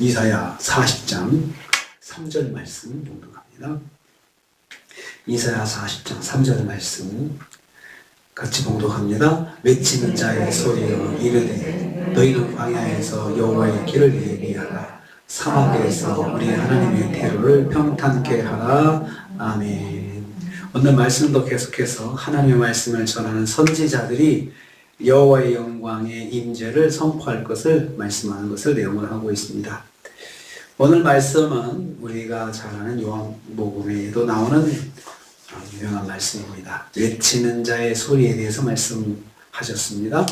이사야 40장 3절 말씀 봉독합니다. 이사야 40장 3절 말씀 같이 봉독합니다. 외치는 자의 소리여 이르되 너희는 광야에서 여호와의 길을 예비하라. 사막에서 우리 하나님의 대로를 평탄케 하라. 아멘. 오늘 말씀도 계속해서 하나님의 말씀을 전하는 선지자들이 여호와의 영광의 임재를 선포할 것을 말씀하는 것을 내용을 하고 있습니다. 오늘 말씀은 우리가 잘 아는 요한복음에도 나오는 유명한 말씀입니다. 외치는 자의 소리에 대해서 말씀하셨습니다.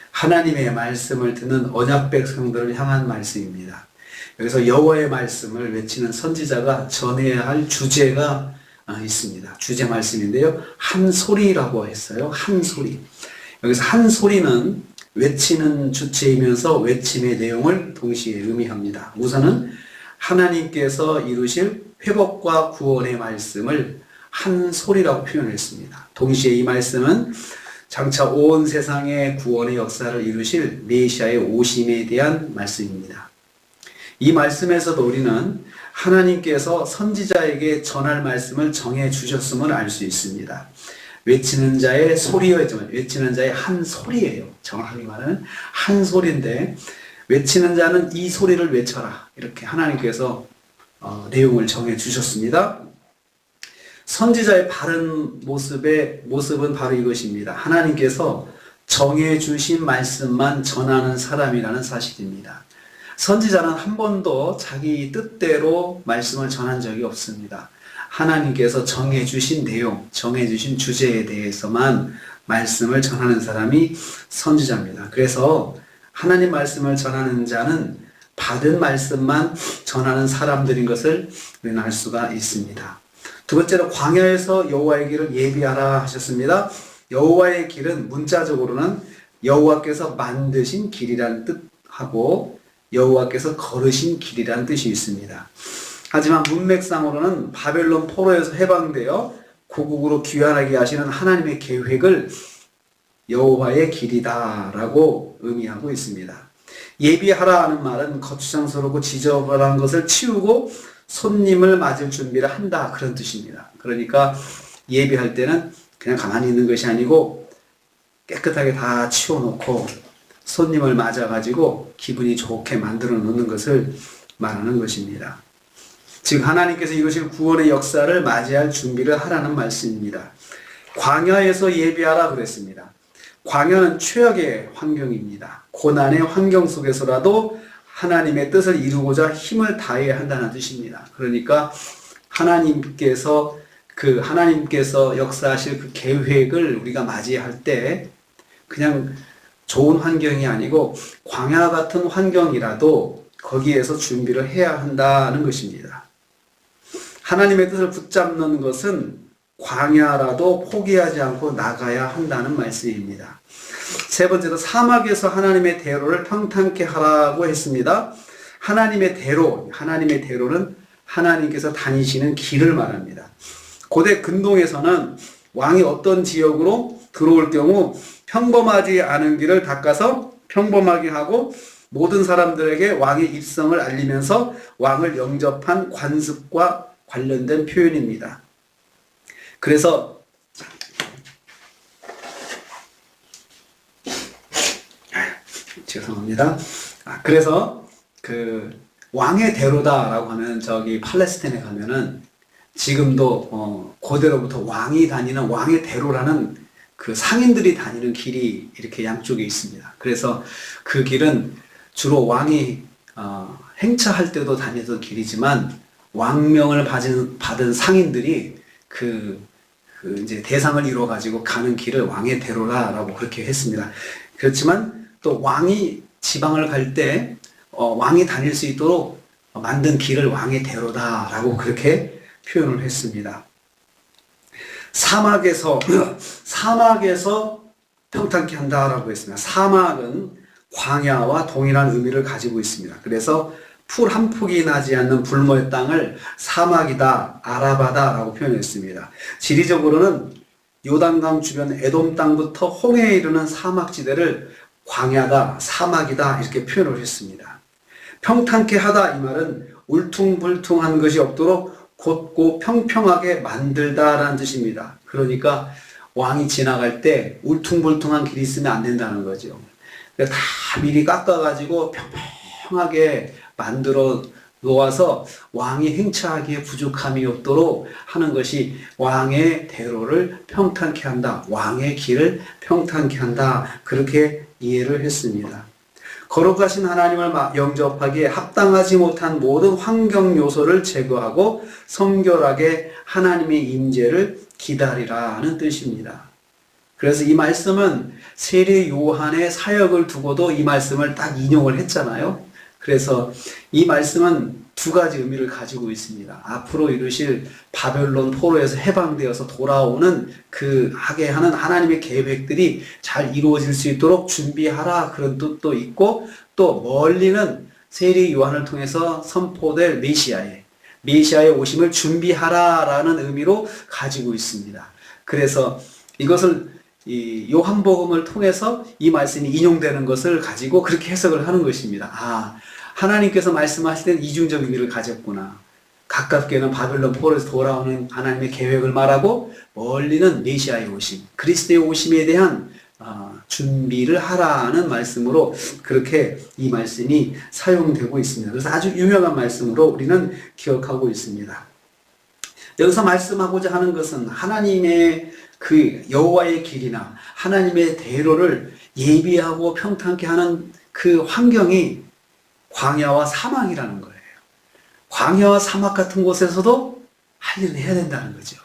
하나님의 말씀을 듣는 언약 백성들을 향한 말씀입니다. 여기서 여호와의 말씀을 외치는 선지자가 전해야 할 주제가 있습니다. 주제 말씀인데요. 한 소리라고 했어요. 한 소리. 여기서 한 소리는 외치는 주체이면서 외침의 내용을 동시에 의미합니다. 우선은 하나님께서 이루실 회복과 구원의 말씀을 한 소리라고 표현했습니다. 동시에 이 말씀은 장차 온 세상의 구원의 역사를 이루실 메시아의 오심에 대한 말씀입니다. 이 말씀에서도 우리는 하나님께서 선지자에게 전할 말씀을 정해 주셨음을 알 수 있습니다. 외치는 자의 소리였지만 외치는 자의 한 소리예요. 정확하게 말하면 한 소리인데 외치는 자는 이 소리를 외쳐라. 이렇게 하나님께서 내용을 정해 주셨습니다. 선지자의 바른 모습은 바로 이것입니다. 하나님께서 정해 주신 말씀만 전하는 사람이라는 사실입니다. 선지자는 한 번도 자기 뜻대로 말씀을 전한 적이 없습니다. 하나님께서 정해주신 내용, 정해주신 주제에 대해서만 말씀을 전하는 사람이 선지자입니다. 그래서 하나님 말씀을 전하는 자는 받은 말씀만 전하는 사람들인 것을 우리는 알 수가 있습니다. 두 번째로 광야에서 여호와의 길을 예비하라 하셨습니다. 여호와의 길은 문자적으로는 여호와께서 만드신 길이라는 뜻하고 여호와께서 걸으신 길이라는 뜻이 있습니다. 하지만 문맥상으로는 바벨론 포로에서 해방되어 고국으로 귀환하게 하시는 하나님의 계획을 여호와의 길이다라고 의미하고 있습니다. 예비하라 하는 말은 거추장스럽고 지저분한 것을 치우고 손님을 맞을 준비를 한다 그런 뜻입니다. 그러니까 예비할 때는 그냥 가만히 있는 것이 아니고 깨끗하게 다 치워놓고 손님을 맞아가지고 기분이 좋게 만들어 놓는 것을 말하는 것입니다. 즉 하나님께서 이루실 구원의 역사를 맞이할 준비를 하라는 말씀입니다. 광야에서 예비하라 그랬습니다. 광야는 최악의 환경입니다. 고난의 환경 속에서라도 하나님의 뜻을 이루고자 힘을 다해야 한다는 뜻입니다. 그러니까 하나님께서 역사하실 그 계획을 우리가 맞이할 때 그냥 좋은 환경이 아니고 광야 같은 환경이라도 거기에서 준비를 해야 한다는 것입니다. 하나님의 뜻을 붙잡는 것은 광야라도 포기하지 않고 나가야 한다는 말씀입니다. 세 번째로 사막에서 하나님의 대로를 평탄케 하라고 했습니다. 하나님의 대로는 하나님께서 다니시는 길을 말합니다. 고대 근동에서는 왕이 어떤 지역으로 들어올 경우 평범하지 않은 길을 닦아서 평범하게 하고 모든 사람들에게 왕의 입성을 알리면서 왕을 영접한 관습과 관련된 표현입니다. 그래서 죄송합니다. 그래서 그 왕의 대로다라고 하면 저기 팔레스타인에 가면은 지금도 고대로부터 왕이 다니는 왕의 대로라는 그 상인들이 다니는 길이 이렇게 양쪽에 있습니다. 그래서 그 길은 주로 왕이 행차할 때도 다니던 길이지만 왕명을 받은 상인들이 이제 대상을 이루어 가지고 가는 길을 왕의 대로라라고 그렇게 했습니다. 그렇지만 또 왕이 지방을 갈 때 왕이 다닐 수 있도록 만든 길을 왕의 대로다라고 그렇게 표현을 했습니다. 사막에서 평탄케 한다라고 했습니다. 사막은 광야와 동일한 의미를 가지고 있습니다. 그래서 풀 한 폭이 나지 않는 불모의 땅을 사막이다, 아라바다라고 표현했습니다. 지리적으로는 요단강 주변 에돔 땅부터 홍해에 이르는 사막지대를 광야다, 사막이다 이렇게 표현을 했습니다. 평탄케 하다 이 말은 울퉁불퉁한 것이 없도록 곧고 평평하게 만들다라는 뜻입니다. 그러니까 왕이 지나갈 때 울퉁불퉁한 길이 있으면 안 된다는 거죠. 다 미리 깎아가지고 평평하게 만들어 놓아서 왕이 행차하기에 부족함이 없도록 하는 것이 왕의 대로를 평탄케 한다. 왕의 길을 평탄케 한다. 그렇게 이해를 했습니다. 거룩하신 하나님을 영접하기에 합당하지 못한 모든 환경 요소를 제거하고 성결하게 하나님의 임재를 기다리라는 뜻입니다. 그래서 이 말씀은 세례 요한의 사역을 두고도 이 말씀을 딱 인용을 했잖아요. 그래서 이 말씀은 두 가지 의미를 가지고 있습니다. 앞으로 이루실 바벨론 포로에서 해방되어서 돌아오는 그 하게 하는 하나님의 계획들이 잘 이루어질 수 있도록 준비하라 그런 뜻도 있고, 또 멀리는 세례 요한을 통해서 선포될 메시아의 오심을 준비하라라는 의미로 가지고 있습니다. 그래서 이것을 이 요한복음을 통해서 이 말씀이 인용되는 것을 가지고 그렇게 해석을 하는 것입니다. 하나님께서 말씀하실 때는 이중적 의미를 가졌구나. 가깝게는 바벨론 포로에서 돌아오는 하나님의 계획을 말하고, 멀리는 메시아의 오심, 그리스도의 오심에 대한 준비를 하라는 말씀으로 그렇게 이 말씀이 사용되고 있습니다. 그래서 아주 유명한 말씀으로 우리는 기억하고 있습니다. 여기서 말씀하고자 하는 것은 하나님의 그 여호와의 길이나 하나님의 대로를 예비하고 평탄케 하는 그 환경이 광야와 사막이라는 거예요. 광야와 사막 같은 곳에서도 할 일을 해야 된다는 거죠.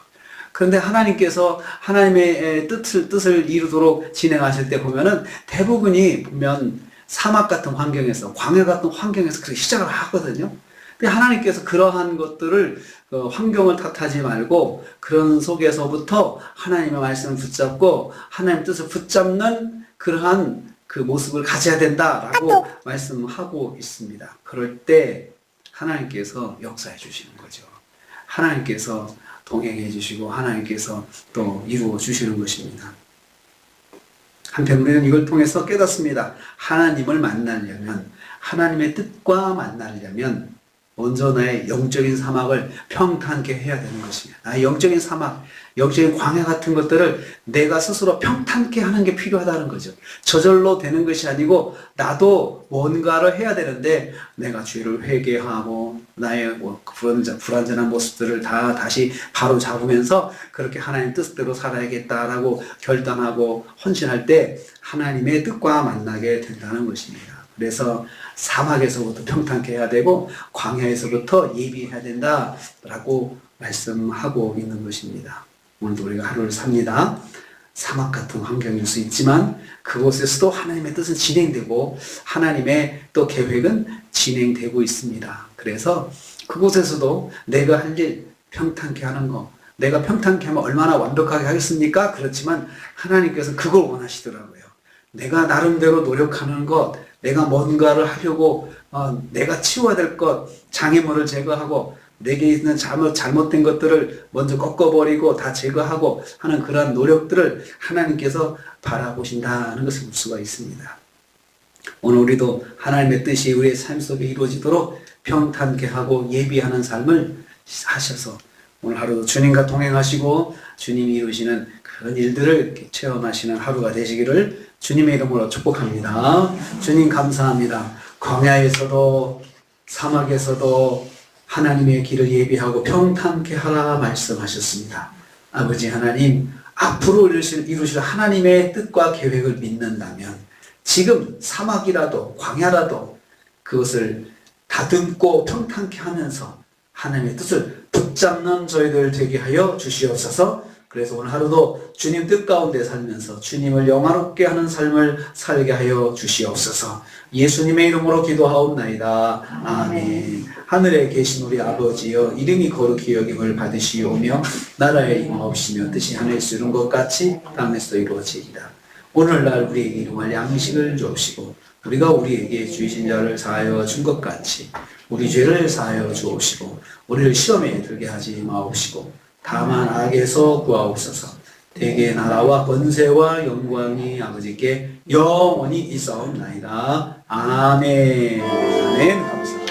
그런데 하나님께서 하나님의 뜻을 이루도록 진행하실 때 보면은 대부분이 보면 사막 같은 환경에서, 광야 같은 환경에서 그렇게 시작을 하거든요. 근데 하나님께서 그러한 것들을 환경을 탓하지 말고 그런 속에서부터 하나님의 말씀을 붙잡고 하나님의 뜻을 붙잡는 그러한 그 모습을 가져야 된다라고 말씀하고 있습니다. 그럴 때 하나님께서 역사해 주시는 거죠. 하나님께서 동행해 주시고 하나님께서 또 이루어 주시는 것입니다. 한편 우리는 이걸 통해서 깨닫습니다. 하나님을 만나려면, 하나님의 뜻과 만나려면 먼저 나의 영적인 사막을 평탄케 해야 되는 것입니다. 나의 영적인 사막, 영적인 광야 같은 것들을 내가 스스로 평탄케 하는 게 필요하다는 거죠. 저절로 되는 것이 아니고 나도 뭔가를 해야 되는데 내가 죄를 회개하고 나의 불완전한 모습들을 다 다시 바로 잡으면서 그렇게 하나님 뜻대로 살아야겠다라고 결단하고 헌신할 때 하나님의 뜻과 만나게 된다는 것입니다. 그래서 사막에서부터 평탄케 해야 되고 광야에서부터 예비해야 된다라고 말씀하고 있는 것입니다. 오늘도 우리가 하루를 삽니다. 사막 같은 환경일 수 있지만 그곳에서도 하나님의 뜻은 진행되고 하나님의 또 계획은 진행되고 있습니다. 그래서 그곳에서도 내가 할 일 평탄케 하는 거, 내가 평탄케 하면 얼마나 완벽하게 하겠습니까? 그렇지만 하나님께서 그걸 원하시더라고요. 내가 나름대로 노력하는 것, 내가 뭔가를 하려고 내가 치워야 될 것, 장애물을 제거하고 내게 있는 잘못된 것들을 먼저 꺾어버리고 다 제거하고 하는 그러한 노력들을 하나님께서 바라보신다는 것을 볼 수가 있습니다. 오늘 우리도 하나님의 뜻이 우리의 삶 속에 이루어지도록 평탄케 하고 예비하는 삶을 하셔서 오늘 하루도 주님과 동행하시고 주님이 이루시는 그런 일들을 체험하시는 하루가 되시기를 주님의 이름으로 축복합니다. 주님 감사합니다. 광야에서도 사막에서도 하나님의 길을 예비하고 평탄케 하라 말씀하셨습니다. 아버지 하나님, 앞으로 이루실 하나님의 뜻과 계획을 믿는다면 지금 사막이라도 광야라도 그것을 다듬고 평탄케 하면서 하나님의 뜻을 붙잡는 저희들 되게 하여 주시옵소서. 그래서 오늘 하루도 주님 뜻 가운데 살면서 주님을 영화롭게 하는 삶을 살게 하여 주시옵소서. 예수님의 이름으로 기도하옵나이다. 아멘. 하늘에 계신 우리 아버지여, 이름이 거룩히 여김을 받으시오며 나라에 임하옵시며 뜻이 하늘에서 이룬 것 같이 땅에서 이루어지이다. 오늘날 우리에게 일용할 양식을 주옵시고 우리가 우리에게 주이신 자를 사하여 준 것 같이 우리 죄를 사하여 주옵시고 우리를 시험에 들게 하지 마옵시고 다만 악에서 구하옵소서. 대개의 나라와 권세와 영광이 아버지께 영원히 있사옵나이다. 아멘. 아멘. 감사합니다.